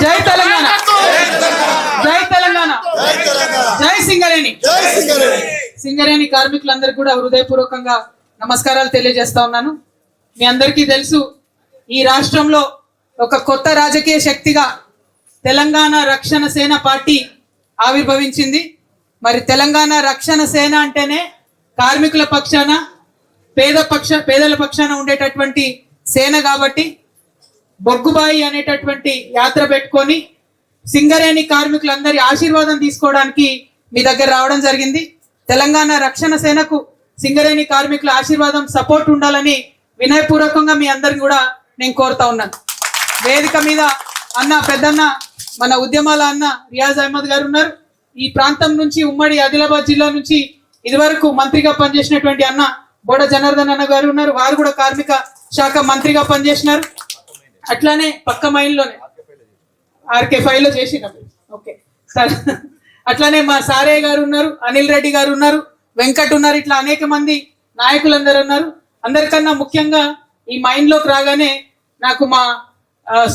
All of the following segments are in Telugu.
జై తెలంగాణ, జై తెలంగాణ, జై సింగరేణి. సింగరేణి కార్మికులందరికీ కూడా హృదయపూర్వకంగా నమస్కారాలు తెలియజేస్తా ఉన్నాను. మీ అందరికీ తెలుసు, ఈ రాష్ట్రంలో ఒక కొత్త రాజకీయ శక్తిగా తెలంగాణ రక్షణ సేన పార్టీ ఆవిర్భవించింది. మరి తెలంగాణ రక్షణ సేన అంటేనే కార్మికుల పక్షాన, పేదల పక్షాన ఉండేటటువంటి సేన కాబట్టి బొగ్గుబాయి అనేటటువంటి యాత్ర పెట్టుకొని సింగరేణి కార్మికులందరి ఆశీర్వాదం తీసుకోవడానికి మీ దగ్గర రావడం జరిగింది. తెలంగాణ రక్షణ సేనకు సింగరేణి కార్మికుల ఆశీర్వాదం, సపోర్ట్ ఉండాలని వినయపూర్వకంగా మీ అందరిని కూడా నేను కోరుతా ఉన్నాను. వేదిక మీద పెద్దన్న మన ఉద్యమాల అన్న రియాజ్ అహ్మద్ గారు ఉన్నారు. ఈ ప్రాంతం నుంచి, ఉమ్మడి ఆదిలాబాద్ జిల్లా నుంచి ఇదివరకు మంత్రిగా పనిచేసినటువంటి అన్న బోడ జనార్దన్ అన్న గారు ఉన్నారు. వారు కూడా కార్మిక శాఖ మంత్రిగా పనిచేసినారు. అట్లానే పక్క మైన్లోనే ఆర్కే5లో చేసినారు. ఓకే, అట్లానే మా సారయ్య గారు ఉన్నారు, అనిల్ రెడ్డి గారు ఉన్నారు, వెంకట్ ఉన్నారు. ఇట్లా అనేక మంది నాయకులందరూ ఉన్నారు. అందరికన్నా ముఖ్యంగా ఈ మైన్లోకి రాగానే నాకు మా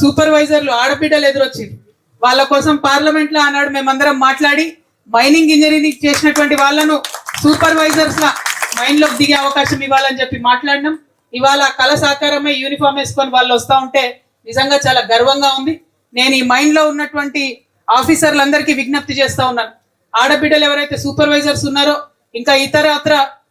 సూపర్వైజర్లు ఆడబిడ్డలు ఎదురొచ్చింది. వాళ్ళ కోసం పార్లమెంట్ లో ఆనాడు మేమందరం మాట్లాడి మైనింగ్ ఇంజనీరింగ్ చేసినటువంటి వాళ్ళను సూపర్వైజర్స్ లా మైన్ లోకి దిగే అవకాశం ఇవ్వాలని చెప్పి మాట్లాడినాం. ఇవాళ కళ సాకారమై యూనిఫామ్ వేసుకొని వాళ్ళు వస్తూ ఉంటే నిజంగా చాలా గర్వంగా ఉంది. నేను ఈ మైన్ లో ఉన్నటువంటి ఆఫీసర్లందరికీ విజ్ఞప్తి చేస్తా ఉన్నాను. ఆడబిడ్డలు ఎవరైతే సూపర్వైజర్స్ ఉన్నారో, ఇంకా ఇతర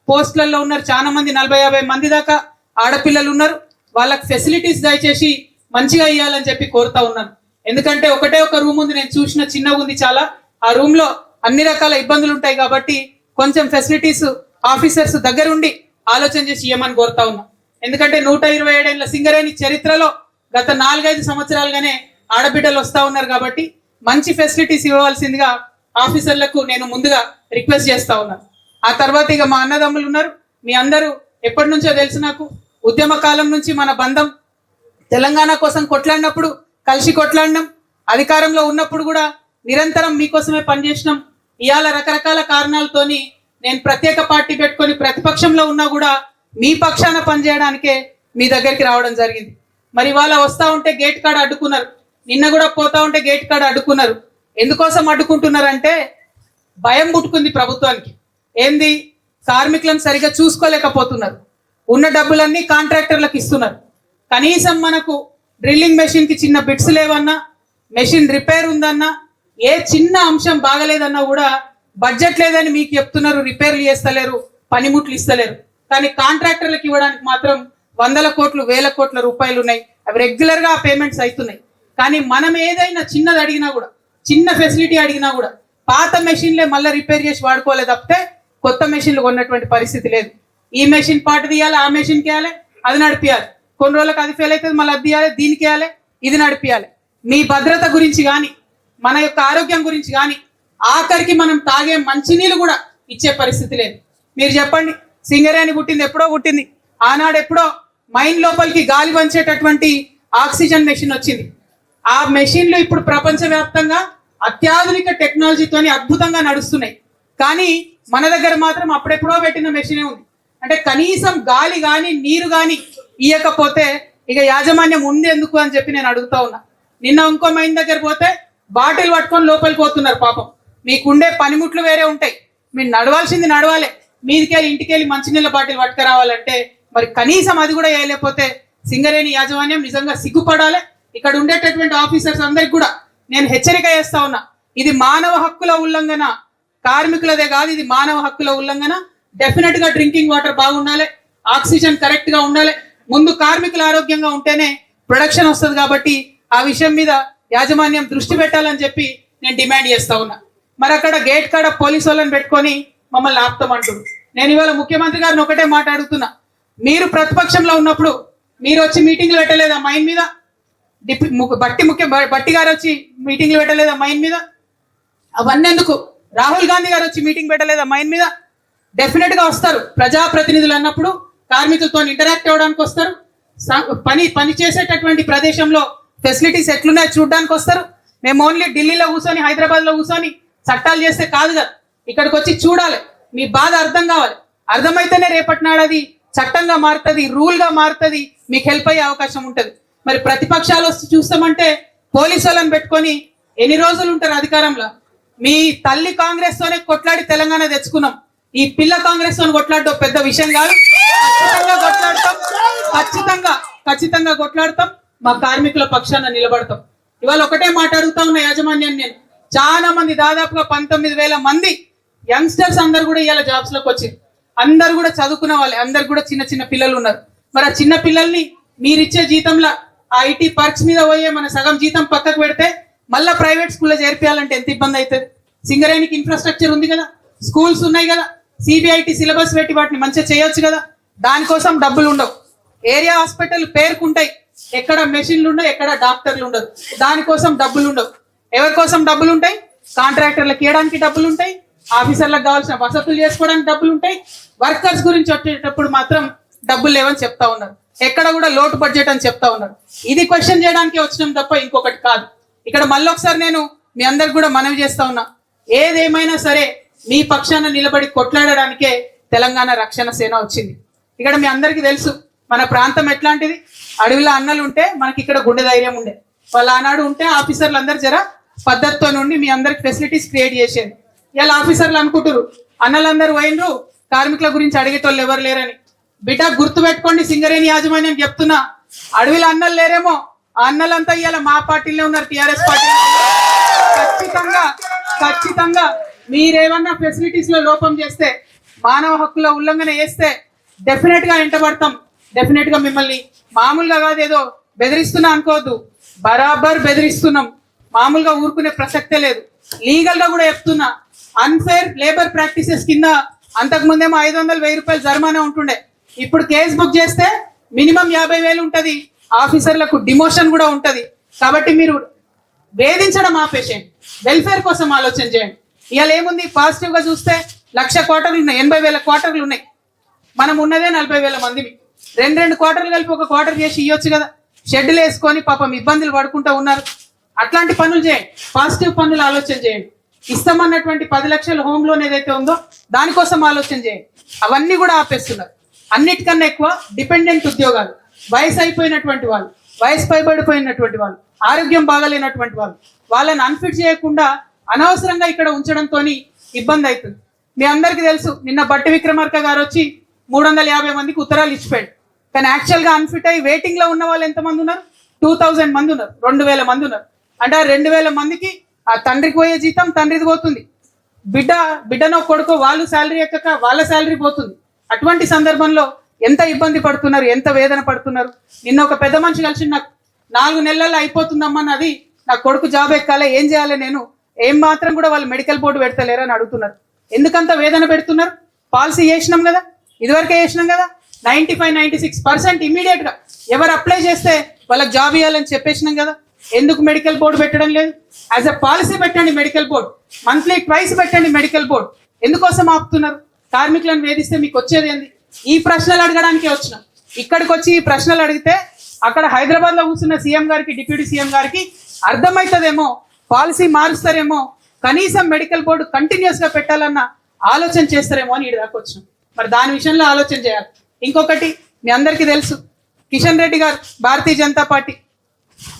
పోస్టులలో ఉన్నారు, చాలా మంది 40-50 మంది దాకా ఆడపిల్లలు ఉన్నారు. వాళ్ళకి ఫెసిలిటీస్ దయచేసి మంచిగా ఇవ్వాలని చెప్పి కోరుతా ఉన్నాను. ఎందుకంటే ఒకటే ఒక రూమ్ ఉంది, నేను చూసిన, చిన్నగా ఉంది చాలా. ఆ రూమ్ లో అన్ని రకాల ఇబ్బందులు ఉంటాయి కాబట్టి కొంచెం ఫెసిలిటీస్ ఆఫీసర్స్ దగ్గరుండి ఆలోచన చేసి ఇవ్వమని కోరుతా ఉన్నా. ఎందుకంటే 127 ఏళ్ల సింగరేణి చరిత్రలో గత 4-5 సంవత్సరాలుగానే ఆడబిడ్డలు వస్తా ఉన్నారు కాబట్టి మంచి ఫెసిలిటీస్ ఇవ్వవలసిందిగా ఆఫీసర్లకు నేను ముందుగా రిక్వెస్ట్ చేస్తా ఉన్నాను. ఆ తర్వాత ఇక మా అన్నదమ్ములు ఉన్నారు. మీ అందరూ ఎప్పటి నుంచో తెలుసు నాకు, ఉద్యమ కాలం నుంచి మన బంధం. తెలంగాణ కోసం కొట్లాడినప్పుడు కలిసి కొట్లాడినాం, అధికారంలో ఉన్నప్పుడు కూడా నిరంతరం మీకోసమే పనిచేసినాం. ఇవాళ రకరకాల కారణాలతోని నేను ప్రత్యేక పార్టీ పెట్టుకొని ప్రతిపక్షంలో ఉన్నా కూడా మీ పక్షాన పనిచేయడానికే మీ దగ్గరికి రావడం జరిగింది. మరి ఇవాళ వస్తా ఉంటే గేట్ కాడ అడ్డుకున్నారు, నిన్న కూడా పోతా ఉంటే గేట్ కాడ అడ్డుకున్నారు. ఎందుకోసం అడ్డుకుంటున్నారంటే భయం పుట్టుకుంది ప్రభుత్వానికి. ఏంది, కార్మికులను సరిగా చూసుకోలేకపోతున్నారు, ఉన్న డబ్బులన్నీ కాంట్రాక్టర్లకు ఇస్తున్నారు. కనీసం మనకు డ్రిల్లింగ్ మెషిన్ కి చిన్న బిట్స్ లేవన్నా, మెషిన్ రిపేర్ ఉందన్నా, ఏ చిన్న అంశం బాగలేదన్నా కూడా బడ్జెట్ లేదని మీకు చెప్తున్నారు, రిపేర్లు చేస్తలేరు, పనిముట్లు ఇస్తలేరు. కానీ కాంట్రాక్టర్లకు ఇవ్వడానికి మాత్రం 100 కోట్లు 1000 కోట్ల రూపాయలు ఉన్నాయి. అవి రెగ్యులర్ గా పేమెంట్స్ అవుతున్నాయి. కానీ మనం ఏదైనా చిన్నది అడిగినా కూడా, చిన్న ఫెసిలిటీ అడిగినా కూడా పాత మెషిన్లే మళ్ళీ రిపేర్ చేసి వాడుకోలే తప్పితే కొత్త మెషిన్లు కొన్నటువంటి పరిస్థితి లేదు. ఈ మెషిన్ పాటు తీయాలి, ఆ మెషిన్ కేయాలి, అది నడిపియాలి. కొన్ని రోజులకు అది ఫెయిల్ అవుతుంది, మళ్ళీ అది తీయాలి, దీనికి వేయాలి, ఇది నడిపియాలి. మీ భద్రత గురించి కానీ, మన యొక్క ఆరోగ్యం గురించి కానీ, ఆఖరికి మనం తాగే మంచినీళ్ళు కూడా ఇచ్చే పరిస్థితి లేదు. మీరు చెప్పండి, సింగరేణి పుట్టింది ఎప్పుడో పుట్టింది. ఆనాడు ఎప్పుడో మైన్ లోపలికి గాలి పంచేటటువంటి ఆక్సిజన్ మెషిన్ వచ్చింది. ఆ మెషిన్లు ఇప్పుడు ప్రపంచవ్యాప్తంగా అత్యాధునిక టెక్నాలజీతోని అద్భుతంగా నడుస్తున్నాయి. కానీ మన దగ్గర మాత్రం అప్పుడెప్పుడో పెట్టిన మెషినే ఉంది. అంటే కనీసం గాలి కానీ నీరు కానీ ఇవ్వకపోతే ఇక యాజమాన్యం ఉంది ఎందుకు అని చెప్పి నేను అడుగుతా ఉన్నా. నిన్న ఇంకో మైన్ దగ్గర పోతే బాటిల్ పట్టుకొని లోపలికి పోతున్నారు. పాపం, మీకుండే పనిముట్లు వేరే ఉంటాయి, మీరు నడవాల్సింది నడవాలి, మీదికెళ్ళి ఇంటికెళ్ళి మంచినీళ్ళ బాటిల్ పట్టుకురావాలంటే మరి కనీసం అది కూడా వేయలేకపోతే సింగరేణి యాజమాన్యం నిజంగా సిగ్గుపడాలి. ఇక్కడ ఉండేటటువంటి ఆఫీసర్స్ అందరికి కూడా నేను హెచ్చరిక చేస్తా ఉన్నా, ఇది మానవ హక్కుల ఉల్లంఘన, కార్మికులదే కాదు, ఇది మానవ హక్కుల ఉల్లంఘన. డెఫినెట్ గా డ్రింకింగ్ వాటర్ బాగుండాలి, ఆక్సిజన్ కరెక్ట్ గా ఉండాలి. ముందు కార్మికులు ఆరోగ్యంగా ఉంటేనే ప్రొడక్షన్ వస్తుంది. కాబట్టి ఆ విషయం మీద యాజమాన్యం దృష్టి పెట్టాలని చెప్పి నేను డిమాండ్ చేస్తా ఉన్నా. మరి అక్కడ గేట్ కాడ పోలీసు వాళ్ళని పెట్టుకొని మమ్మల్ని ఆపుతామంటారు. నేను ఇవాళ ముఖ్యమంత్రి గారిని ఒకటే మాట్లాడుతున్నా, మీరు ప్రతిపక్షంలో ఉన్నప్పుడు మీరు వచ్చి మీటింగ్లు పెట్టలేదా మైన్ మీద? బట్టి గారు వచ్చి మీటింగ్లు పెట్టలేదా మైన్ మీద? అవన్నీ ఎందుకు? రాహుల్ గాంధీ గారు వచ్చి మీటింగ్ పెట్టలేదా మైన్ మీద? డెఫినెట్ గా వస్తారు. ప్రజాప్రతినిధులు అన్నప్పుడు కార్మికులతో ఇంటరాక్ట్ అవ్వడానికి వస్తారు. పని చేసేటటువంటి ప్రదేశంలో ఫెసిలిటీస్ ఎట్లున్నాయో చూడడానికి వస్తారు. మేము ఓన్లీ ఢిల్లీలో కూర్చొని, హైదరాబాద్ లో కూర్చొని చట్టాలు చేస్తే కాదు కదా, ఇక్కడికి వచ్చి చూడాలి, మీ బాధ అర్థం కావాలి. అర్థమైతేనే రేపటి నాడు అది చట్టంగా మారుతుంది, రూల్ గా మారుతుంది, మీకు హెల్ప్ అయ్యే అవకాశం ఉంటుంది. మరి ప్రతిపక్షాలు వస్తూ చూస్తామంటే పోలీసు వాళ్ళని పెట్టుకొని ఎన్ని రోజులు ఉంటారు అధికారంలో? మీ తల్లి కాంగ్రెస్ తోనే కొట్లాడి తెలంగాణ తెచ్చుకున్నాం. ఈ పిల్ల కాంగ్రెస్ తోని కొట్లాడటం పెద్ద విషయం కాదు. ఖచ్చితంగా కొట్లాడతాం. మా కార్మికుల పక్షాన నిలబడతాం. ఇవాళ ఒకటే మాట అడుగుతా ఉన్న యాజమాన్యాన్ని నేను. చాలా మంది, దాదాపుగా 19,000 మంది యంగ్స్టర్స్ అందరు కూడా ఇవాళ జాబ్స్ లోకి వచ్చి అందరు కూడా చదువుకున్న వాళ్ళే, అందరు కూడా చిన్న చిన్న పిల్లలు ఉన్నారు. మరి ఆ చిన్న పిల్లల్ని మీరిచ్చే జీతంలో ఆ ఐటీ పార్క్స్ మీద పోయే మన సగం జీతం పక్కకు పెడితే మళ్ళీ ప్రైవేట్ స్కూల్లో చేర్పియాలంటే ఎంత ఇబ్బంది అవుతుంది? సింగరేణికి ఇన్ఫ్రాస్ట్రక్చర్ ఉంది కదా, స్కూల్స్ ఉన్నాయి కదా, సిబిఐటి సిలబస్ పెట్టి వాటిని మంచిగా చేయొచ్చు కదా. దానికోసం డబ్బులు ఉండవు. ఏరియా హాస్పిటల్ పేరుకుంటాయి, ఎక్కడ మెషిన్లు ఉండవు, ఎక్కడ డాక్టర్లు ఉండదు. దానికోసం డబ్బులు ఉండవు. ఎవరి కోసం డబ్బులు ఉంటాయి? కాంట్రాక్టర్లకు ఇవ్వడానికి డబ్బులు ఉంటాయి, ఆఫీసర్లకు కావాల్సిన వసతులు చేసుకోవడానికి డబ్బులు ఉంటాయి. వర్కర్స్ గురించి వచ్చేటప్పుడు మాత్రం డబ్బులు లేవని చెప్తా ఉన్నారు. ఎక్కడ కూడా లోటు బడ్జెట్ అని చెప్తా ఉన్నారు. ఇది క్వశ్చన్ చేయడానికి వచ్చినాం తప్ప ఇంకొకటి కాదు. ఇక్కడ మళ్ళీ ఒకసారి నేను మీ అందరికి కూడా మనవి చేస్తా ఉన్నా, ఏదేమైనా సరే మీ పక్షాన నిలబడి కొట్లాడడానికే తెలంగాణ రక్షణ సేన వచ్చింది. ఇక్కడ మీ అందరికీ తెలుసు మన ప్రాంతం ఎట్లాంటిది. అడవిలో అన్నలు ఉంటే మనకి ఇక్కడ గుండె ధైర్యం ఉండే. వాళ్ళు ఆనాడు ఉంటే ఆఫీసర్లు అందరు జర పద్ధతితో నుండి మీ అందరికి ఫెసిలిటీస్ క్రియేట్ చేసేది. ఇలా ఆఫీసర్లు అనుకుంటారు అన్నలందరూ పోయినరు, కార్మికుల గురించి అడిగేటోళ్ళు ఎవరు లేరని. బిడ్డ గుర్తు పెట్టుకోండి, సింగరేణి యాజమాన్యం చెప్తున్నా, అడవిలో అన్నలు లేరేమో, ఆ అన్నలంతా ఇవాళ మా పార్టీలో ఉన్నారు, టిఆర్ఎస్ పార్టీ. ఖచ్చితంగా మీరేమన్నా ఫెసిలిటీస్ లో లోపం చేస్తే, మానవ హక్కుల ఉల్లంఘన చేస్తే డెఫినెట్ గా వెంటబడతాం. డెఫినెట్ గా మిమ్మల్ని మామూలుగా కాదు ఏదో బెదిరిస్తున్నా అనుకోవద్దు, బరాబర్ బెదిరిస్తున్నాం. మామూలుగా ఊరుకునే ప్రసక్తే లేదు. లీగల్ గా కూడా చెప్తున్నా, అన్ఫేర్ లేబర్ ప్రాక్టీసెస్ కింద అంతకుముందేమో 500-1000 రూపాయలు జరిమానా ఉంటుండే. ఇప్పుడు కేసు బుక్ చేస్తే మినిమం 50,000 ఉంటది. ఆఫీసర్లకు డిమోషన్ కూడా ఉంటది. కాబట్టి మీరు వేధించడం ఆపేసేయండి, వెల్ఫేర్ కోసం ఆలోచన చేయండి. ఇవాళ ఏముంది, పాజిటివ్ గా చూస్తే 1,00,000 క్వార్టర్లు ఉన్నాయి, 80,000 క్వార్టర్లు ఉన్నాయి. మనం ఉన్నదే 40,000 మందివి. 2 క్వార్టర్లు కలిపి ఒక క్వార్టర్ చేసి ఇవ్వచ్చు కదా. షెడ్యూల్ వేసుకొని పాపం ఇబ్బందులు పడుకుంటూ ఉన్నారు. అట్లాంటి పనులు చేయండి, పాజిటివ్ పనులు ఆలోచన చేయండి. ఇస్తామన్నటువంటి 10 లక్షల హోమ్ లోన్ ఏదైతే ఉందో దానికోసం ఆలోచన చేయండి. అవన్నీ కూడా ఆపేస్తున్నారు. అన్నిటికన్నా ఎక్కువ డిపెండెంట్ ఉద్యోగాలు, వయసు అయిపోయినటువంటి వాళ్ళు, వయసు పైబడిపోయినటువంటి వాళ్ళు, ఆరోగ్యం బాగాలేనటువంటి వాళ్ళు, వాళ్ళని అన్ఫిట్ చేయకుండా అనవసరంగా ఇక్కడ ఉంచడంతో ఇబ్బంది అవుతుంది. మీ అందరికీ తెలుసు, నిన్న బట్టి విక్రమార్క గారు వచ్చి 350 మందికి ఉత్తరాలు ఇచ్చిపోయాడు. కానీ యాక్చువల్ గా అన్ఫిట్ అయ్యి వెయిటింగ్ లో ఉన్న వాళ్ళు ఎంతమంది ఉన్నారు? 2000 మంది ఉన్నారు, 2000 మంది ఉన్నారు. అంటే ఆ 2000 మందికి ఆ తండ్రికి పోయే జీతం తండ్రిది పోతుంది, బిడ్డనో కొడుకో వాళ్ళు శాలరీ ఎక్కక వాళ్ళ శాలరీ పోతుంది. అటువంటి సందర్భంలో ఎంత ఇబ్బంది పడుతున్నారు, ఎంత వేదన పడుతున్నారు. నిన్న ఒక పెద్ద మనిషి కలిసి నాకు 4 నెలల్లో అయిపోతుందమ్మా నాది, నా కొడుకు జాబ్ ఎక్కాలి, ఏం చేయాలి నేను, ఏం మాత్రం కూడా వాళ్ళు మెడికల్ బోర్డు పెడతలేరు అని అడుగుతున్నారు. ఎందుకంత వేదన పెడుతున్నారు? పాలసీ చేసినాం కదా, ఇదివరకే చేసినాం కదా. 95-96% ఇమీడియట్ గా ఎవరు అప్లై చేస్తే వాళ్ళకి జాబ్ ఇవ్వాలని చెప్పేసినాం కదా. ఎందుకు మెడికల్ బోర్డు పెట్టడం లేదు? యాజ్ ఎ పాలసీ పెట్టండి మెడికల్ బోర్డు, మంత్లీ ట్వైస్ పెట్టండి మెడికల్ బోర్డు. ఎందుకోసం ఆపుతున్నారు? కార్మికులను వేధిస్తే మీకు వచ్చేది ఏంది? ఈ ప్రశ్నలు అడగడానికే వచ్చినాం. ఇక్కడికి వచ్చి ఈ ప్రశ్నలు అడిగితే అక్కడ హైదరాబాద్ లో కూర్చున్న సీఎం గారికి, డిప్యూటీ సీఎం గారికి అర్థమవుతుందేమో, పాలసీ మారుస్తారేమో, కనీసం మెడికల్ బోర్డు కంటిన్యూస్ గా పెట్టాలన్న ఆలోచన చేస్తారేమో అని ఇటు దాకా వచ్చినాం. మరి దాని విషయంలో ఆలోచన చేయాలి. ఇంకొకటి మీ అందరికీ తెలుసు, కిషన్ రెడ్డి గారు భారతీయ జనతా పార్టీ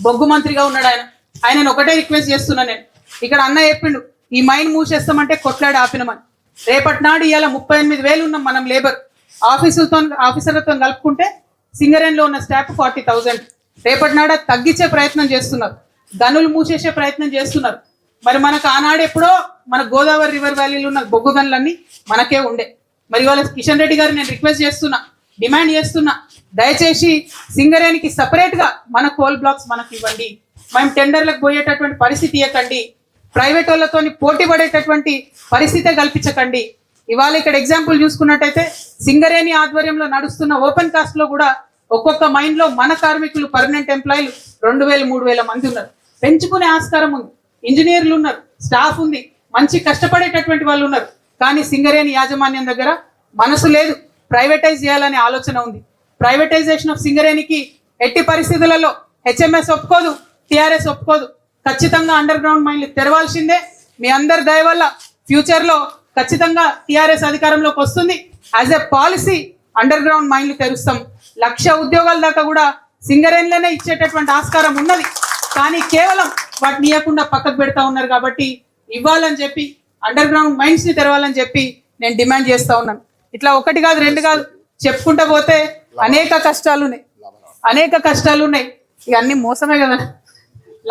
బొగ్గు మంత్రిగా ఉన్నాడు. ఆయనను ఒకటే రిక్వెస్ట్ చేస్తున్నా నేను. ఇక్కడ అన్న చెప్పిండు ఈ మైన్ మూసేస్తామంటే కొట్లాడి ఆపినమని. రేపటి నాడు ఇవాళ 38,000 ఉన్నాం మనం లేబర్. ఆఫీసర్లతో కలుపుకుంటే సింగరేణిలో ఉన్న స్టాఫ్ 40,000. రేపటి నాడు తగ్గించే ప్రయత్నం చేస్తున్నారు, గనులు మూసేసే ప్రయత్నం చేస్తున్నారు. మరి మనకు ఆనాడు ఎప్పుడో మన గోదావరి రివర్ వ్యాలీలో ఉన్న బొగ్గు గనులన్నీ మనకే ఉండే. మరి ఇవాళ కిషన్ రెడ్డి గారు నేను రిక్వెస్ట్ చేస్తున్నా, డిమాండ్ చేస్తున్నా, దయచేసి సింగరేణికి సపరేట్ గా మన కోల్ బ్లాక్స్ మనకు ఇవ్వండి. మేము టెండర్లకు పోయేటటువంటి పరిస్థితి ఇవ్వకండి, ప్రైవేట్ వాళ్ళతో పోటీ పడేటటువంటి పరిస్థితే కల్పించకండి. ఇవాళ ఇక్కడ ఎగ్జాంపుల్ చూసుకున్నట్టయితే సింగరేణి ఆధ్వర్యంలో నడుస్తున్న ఓపెన్ కాస్ట్ లో కూడా ఒక్కొక్క మైన్ లో మన కార్మికులు పర్మనెంట్ ఎంప్లాయీలు 2,000-3,000 మంది ఉన్నారు. పెంచుకునే ఆస్కారం ఉంది, ఇంజనీర్లు ఉన్నారు, స్టాఫ్ ఉంది, మంచి కష్టపడేటటువంటి వాళ్ళు ఉన్నారు. కానీ సింగరేణి యాజమాన్యం దగ్గర మనసు లేదు, ప్రైవేటైజ్ చేయాలనే ఆలోచన ఉంది. ప్రైవేటైజేషన్ ఆఫ్ సింగరేణికి ఎట్టి పరిస్థితులలో హెచ్ఎంఎస్ ఒప్పుకోదు, టిఆర్ఎస్ ఒప్పుకోదు. ఖచ్చితంగా అండర్ గ్రౌండ్ మైన్లు తెరవాల్సిందే. మీ అందరి దయ వల్ల ఫ్యూచర్ లో ఖచ్చితంగా టిఆర్ఎస్ అధికారంలోకి వస్తుంది. As a policy underground మైన్లు తెరుస్తాం. 1,00,000 ఉద్యోగాల దాకా కూడా సింగరేణిలోనే ఇచ్చేటటువంటి ఆస్కారం ఉన్నది. కానీ కేవలం వాటిని ఇవ్వకుండా పక్కకు పెడతా ఉన్నారు. కాబట్టి ఇవ్వాలని చెప్పి అండర్ గ్రౌండ్ మైన్స్ ని తెరవాలని చెప్పి నేను డిమాండ్ చేస్తా ఉన్నాను. ఇట్లా ఒకటి కాదు రెండు కాదు చెప్పుకుంటా పోతే అనేక కష్టాలు ఉన్నాయి. ఇక అన్ని మోసమే కదా.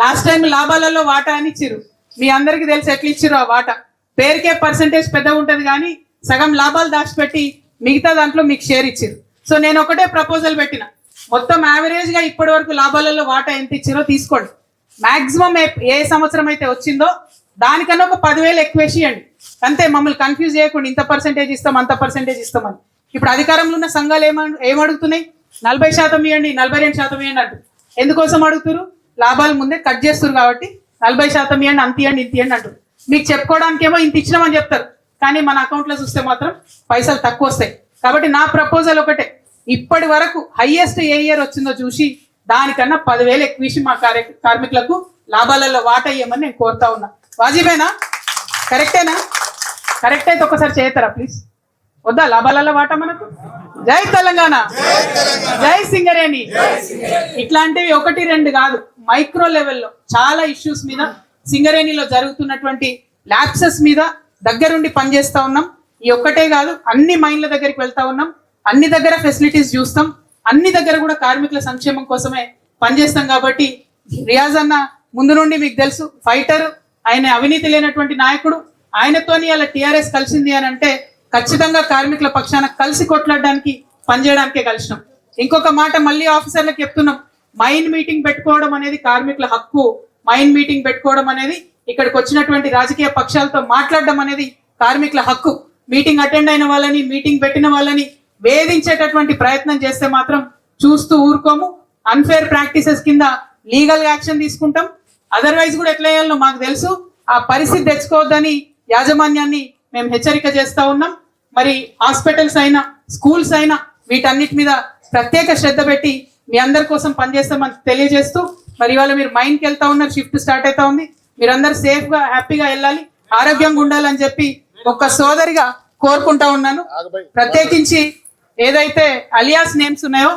లాస్ట్ టైం లాభాలలో వాటా అని ఇచ్చిర్రు. మీ అందరికి తెలిసి ఎట్లా ఇచ్చిర్రు ఆ వాటా. పేరుకే పర్సంటేజ్ పెద్దగా ఉంటుంది కానీ సగం లాభాలు దాచిపెట్టి మిగతా దాంట్లో మీకు షేర్ ఇచ్చిర్రు. సో నేను ఒకటే ప్రపోజల్ పెట్టిన, మొత్తం యావరేజ్ గా ఇప్పటి వరకు లాభాలలో వాటా ఎంత ఇచ్చిరో తీసుకోండి. మాక్సిమం ఏ సంవత్సరం అయితే వచ్చిందో దానికన్నా ఒక 10,000 ఎక్కువేసి ఇవ్వండి. అంతే, మమ్మల్ని కన్ఫ్యూజ్ చేయకుండా ఇంత పర్సెంటేజ్ ఇస్తాం అంత పర్సెంటేజ్ ఇస్తామని. ఇప్పుడు అధికారంలో ఉన్న సంఘాలు ఏమడుగుతున్నాయి? 40% ఇవ్వండి, 42% ఇవ్వండి అంటారు. ఎందుకోసం అడుగుతారు? లాభాలు ముందే కట్ చేస్తారు కాబట్టి 40% ఇవ్వండి, అంత ఇవ్వండి, ఇంత ఇవ్వండి అంటారు. మీకు చెప్పుకోవడానికి ఏమో ఇంత ఇచ్చినామని చెప్తారు, కానీ మన అకౌంట్లో చూస్తే మాత్రం పైసలు తక్కువ వస్తాయి. కాబట్టి నా ప్రపోజల్ ఒకటే, ఇప్పటి వరకు హైయెస్ట్ ఏ ఇయర్ వచ్చిందో చూసి దానికన్నా 10,000 ఎక్కువ మా కార్మికులకు లాభాలలో వాటా ఇవ్వమని నేను కోరుతా ఉన్నా. వాజిబేనా? కరెక్టేనా? కరెక్ట్ అయితే ఒకసారి చేస్తారా ప్లీజ్? వద్దా లాభాలలో వాటా మనకు? జై తెలంగాణ, జై సింగరేణి. ఇట్లాంటివి ఒకటి రెండు కాదు, మైక్రో లెవెల్లో చాలా ఇష్యూస్ మీద సింగరేణిలో జరుగుతున్నటువంటి ల్యాప్సెస్ మీద దగ్గరుండి పనిచేస్తా ఉన్నాం. ఈ ఒక్కటే కాదు, అన్ని మైన్ల దగ్గరికి వెళ్తా ఉన్నాం, అన్ని దగ్గర ఫెసిలిటీస్ చూస్తాం, అన్ని దగ్గర కూడా కార్మికుల సంక్షేమం కోసమే పనిచేస్తాం. కాబట్టి రియాజ్ అన్న ముందు నుండి మీకు తెలుసు ఫైటర్, ఆయన అవినీతి లేనటువంటి నాయకుడు. ఆయనతోని అలా టీఆర్ఎస్ కలిసింది అని అంటే ఖచ్చితంగా కార్మికుల పక్షాన కలిసి కొట్లాడడానికి పనిచేయడానికే కలిసినాం. ఇంకొక మాట మళ్ళీ ఆఫీసర్లకు చెప్తున్నాం, మైన్ మీటింగ్ పెట్టుకోవడం అనేది కార్మికుల హక్కు. మైన్ మీటింగ్ పెట్టుకోవడం అనేది, ఇక్కడికి వచ్చినటువంటి రాజకీయ పక్షాలతో మాట్లాడడం అనేది కార్మికుల హక్కు. మీటింగ్ అటెండ్ అయిన వాళ్ళని, మీటింగ్ పెట్టిన వాళ్ళని వేధించేటటువంటి ప్రయత్నం చేస్తే మాత్రం చూస్తూ ఊరుకోము. అన్ఫేర్ ప్రాక్టీసెస్ కింద లీగల్ యాక్షన్ తీసుకుంటాం. అదర్వైజ్ కూడా ఎట్లా చేయాలో మాకు తెలుసు. ఆ పరిస్థితి తెచ్చుకోవద్దని యాజమాన్యాన్ని మేము హెచ్చరిక చేస్తా ఉన్నాం. మరి హాస్పిటల్స్ అయినా స్కూల్స్ అయినా వీటన్నిటి మీద ప్రత్యేక శ్రద్ధ పెట్టి మీ అందరి కోసం పనిచేస్తామని తెలియజేస్తూ, మరి ఇవాళ మీరు మైండ్కి వెళ్తా ఉన్నారు, షిఫ్ట్ స్టార్ట్ అవుతా ఉంది. మీరందరూ సేఫ్ గా హ్యాపీగా వెళ్ళాలి, ఆరోగ్యంగా ఉండాలని చెప్పి ఒక సోదరిగా కోరుకుంటా ఉన్నాను. ప్రత్యేకించి ఏదైతే అలియాస్ నేమ్స్ ఉన్నాయో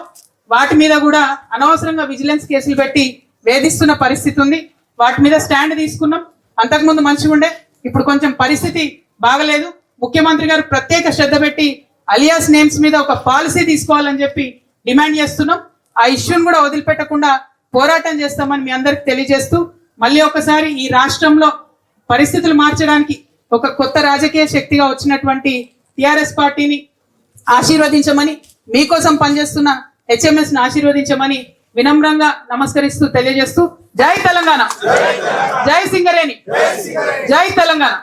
వాటి మీద కూడా అనవసరంగా విజిలెన్స్ కేసులు పెట్టి వేధిస్తున్న పరిస్థితి ఉంది. వాటి మీద స్టాండ్ తీసుకున్నాం. అంతకుముందు మంచిగా ఉండే, ఇప్పుడు కొంచెం పరిస్థితి బాగలేదు. ముఖ్యమంత్రి గారు ప్రత్యేక శ్రద్ధ పెట్టి అలియాస్ నేమ్స్ మీద ఒక పాలసీ తీసుకోవాలని చెప్పి డిమాండ్ చేస్తున్నాం. ఆ ఇష్యూని కూడా వదిలిపెట్టకుండా పోరాటం చేస్తామని మీ అందరికి తెలియజేస్తూ, మళ్ళీ ఒకసారి ఈ రాష్ట్రంలో పరిస్థితులు మార్చడానికి ఒక కొత్త రాజకీయ శక్తిగా వచ్చినటువంటి టిఆర్ఎస్ పార్టీని ఆశీర్వదించమని, మీకోసం పనిచేస్తున్న హెచ్ఎంఎస్ ని ఆశీర్వదించమని వినమ్రంగా నమస్కరిస్తూ తెలియజేస్తూ, జై తెలంగాణ, జై సింగరేణి, జై తెలంగాణ.